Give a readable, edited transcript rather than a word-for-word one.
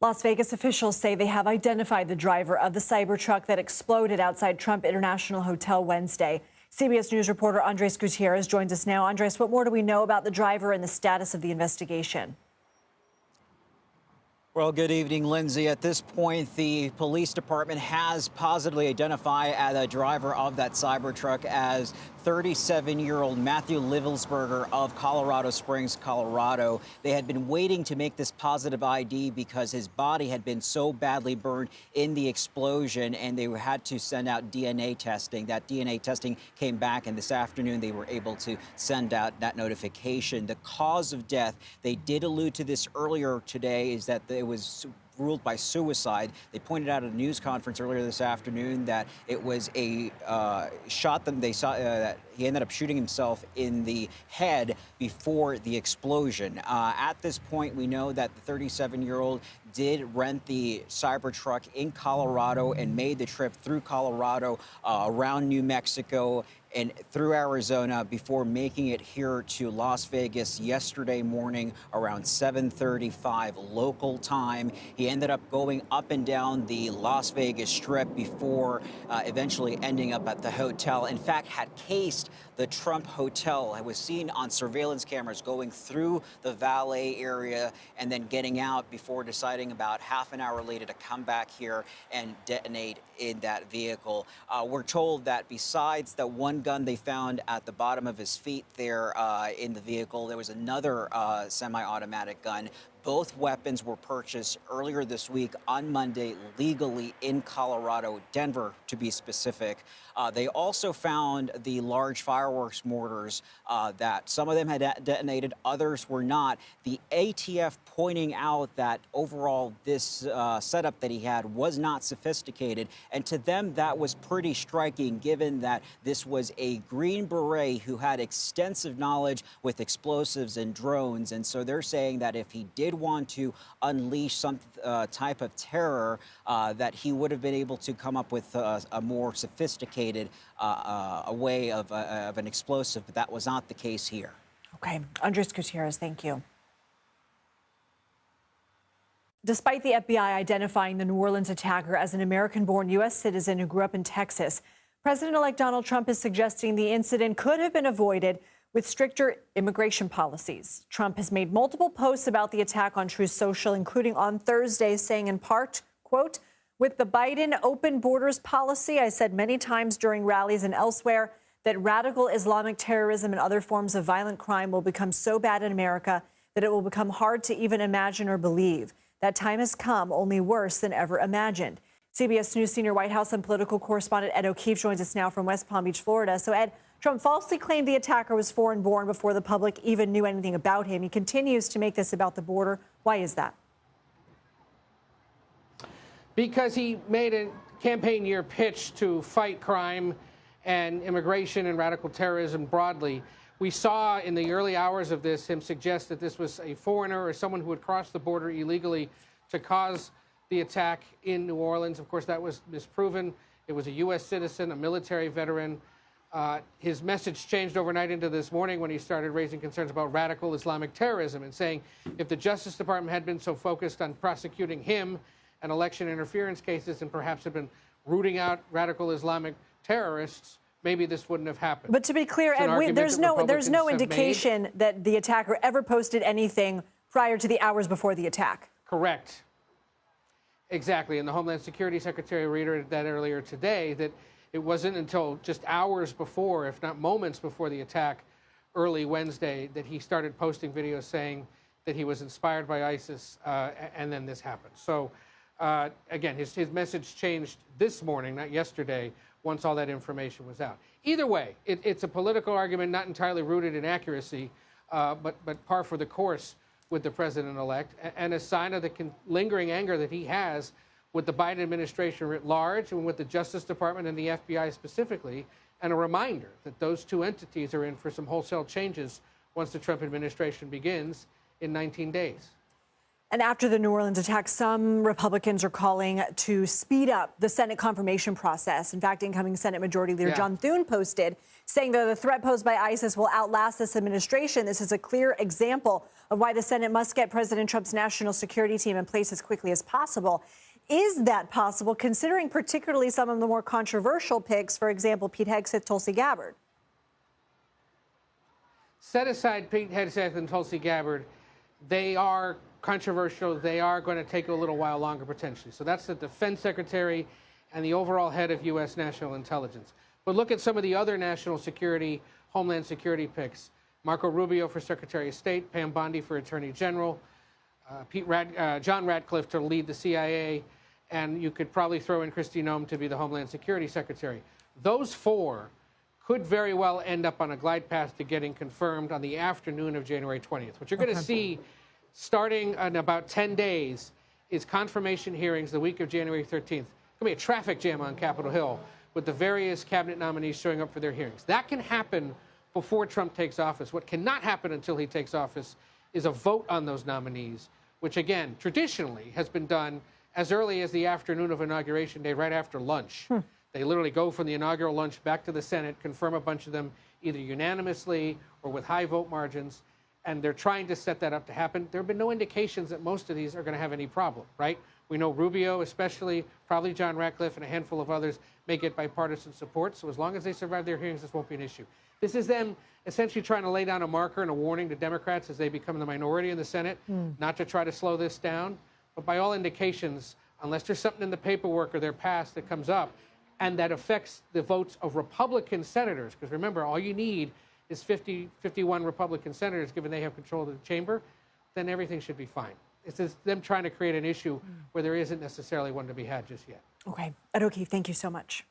Las Vegas officials say they have identified the driver of the Cybertruck that exploded outside Trump International Hotel Wednesday. CBS News reporter Andres Gutierrez joins us now. Andres, what more do we know about the driver and the status of the investigation? Well, good evening, Lindsay. At this point, the police department has positively identified the driver of that Cybertruck as 37-year-old Matthew Livelsberger of Colorado Springs, Colorado. They had been waiting to make this positive ID because his body had been so badly burned in the explosion, and they had to send out DNA testing. That DNA testing came back, and this afternoon they were able to send out that notification. The cause of death, they did allude to this earlier today, is that it was ruled by suicide. They pointed out at a news conference earlier this afternoon that it was a shot that they saw that he ended up shooting himself in the head before the explosion. At this point, we know that the 37-year-old did rent the Cybertruck in Colorado and made the trip through Colorado, around New Mexico, and through Arizona before making it here to Las Vegas yesterday morning around 7:35 local time. He ended up going up and down the Las Vegas Strip before eventually ending up at the hotel. In fact, had cased the Trump Hotel. I was seen on surveillance cameras going through the valet area and then getting out before deciding about half an hour later to come back here and detonate in that vehicle. We're told that besides the one gun they found at the bottom of his feet there in the vehicle, there was another semi-automatic gun. Both weapons were purchased earlier this week on Monday legally in Colorado, Denver to be specific. They also found the large fireworks mortars that some of them had detonated, others were not. The ATF pointing out that overall this setup that he had was not sophisticated. And to them, that was pretty striking, given that this was a Green Beret who had extensive knowledge with explosives and drones. And so they're saying that if he did want to unleash some type of terror, that he would have been able to come up with a more sophisticated way of an explosive, but that was not the case here. Okay, Andres Gutierrez, thank you. Despite the FBI identifying the New Orleans attacker as an American-born U.S. citizen who grew up in Texas, President-elect Donald Trump is suggesting the incident could have been avoided with stricter immigration policies. Trump has made multiple posts about the attack on Truth Social, including on Thursday, saying in part, quote, "With the Biden open borders policy, I said many times during rallies and elsewhere that radical Islamic terrorism and other forms of violent crime will become so bad in America that it will become hard to even imagine or believe. That time has come, only worse than ever imagined." CBS News senior White House and political correspondent Ed O'Keefe joins us now from West Palm Beach, Florida. So, Ed, Trump falsely claimed the attacker was foreign-born before the public even knew anything about him. He continues to make this about the border. Why is that? Because he made a campaign year pitch to fight crime and immigration and radical terrorism broadly. We saw in the early hours of this him suggest that this was a foreigner or someone who had crossed the border illegally to cause the attack in New Orleans. Of course, that was misproven. It was a U.S. citizen, a military veteran. His message changed overnight into this morning when he started raising concerns about radical Islamic terrorism and saying if the Justice Department had been so focused on prosecuting him and election interference cases and perhaps had been rooting out radical Islamic terrorists, maybe this wouldn't have happened. But to be clear, Ed, there's no indication that the attacker ever posted anything prior to the hours before the attack. Correct. Exactly. And the Homeland Security Secretary reiterated that earlier today, that it wasn't until just hours before, if not moments before the attack early Wednesday, that he started posting videos saying that he was inspired by ISIS, and then this happened. So, again, his message changed this morning, not yesterday, once all that information was out. Either way, it's a political argument not entirely rooted in accuracy, but par for the course with the president-elect, and a sign of the lingering anger that he has with the Biden administration writ large and with the Justice Department and the FBI specifically, and a reminder that those two entities are in for some wholesale changes once the Trump administration begins in 19 days. And after the New Orleans attack, some Republicans are calling to speed up the Senate confirmation process. In fact, incoming Senate Majority Leader John Thune posted saying that the threat posed by ISIS will outlast this administration. This is a clear example of why the Senate must get President Trump's national security team in place as quickly as possible. Is that possible, considering particularly some of the more controversial picks, for example, Pete Hegseth, Tulsi Gabbard? Set aside Pete Hegseth and Tulsi Gabbard, they are controversial. They are going to take a little while longer, potentially. So that's the defense secretary and the overall head of U.S. national intelligence. But look at some of the other national security, homeland security picks. Marco Rubio for Secretary of State, Pam Bondi for Attorney General, John Ratcliffe to lead the CIA, and you could probably throw in Kristi Noem to be the Homeland Security Secretary. Those four could very well end up on a glide path to getting confirmed on the afternoon of January 20th. What you're going to see starting in about 10 days is confirmation hearings the week of January 13th. It's going to be a traffic jam on Capitol Hill with the various cabinet nominees showing up for their hearings. That can happen before Trump takes office. What cannot happen until he takes office is a vote on those nominees, which, again, traditionally has been done as early as the afternoon of Inauguration Day, right after lunch. They literally go from the inaugural lunch back to the Senate, confirm a bunch of them either unanimously or with high vote margins, and they're trying to set that up to happen. There have been no indications that most of these are going to have any problem, right? We know Rubio, especially, probably John Ratcliffe, and a handful of others may get bipartisan support. So as long as they survive their hearings, this won't be an issue. This is them essentially trying to lay down a marker and a warning to Democrats as they become the minority in the Senate, not to try to slow this down. But by all indications, unless there's something in the paperwork or their past that comes up and that affects the votes of Republican senators, because remember, all you need is 51 Republican senators, given they have control of the chamber, then everything should be fine. It's just them trying to create an issue where there isn't necessarily one to be had just yet. Okay. Ed O'Keefe, thank you so much.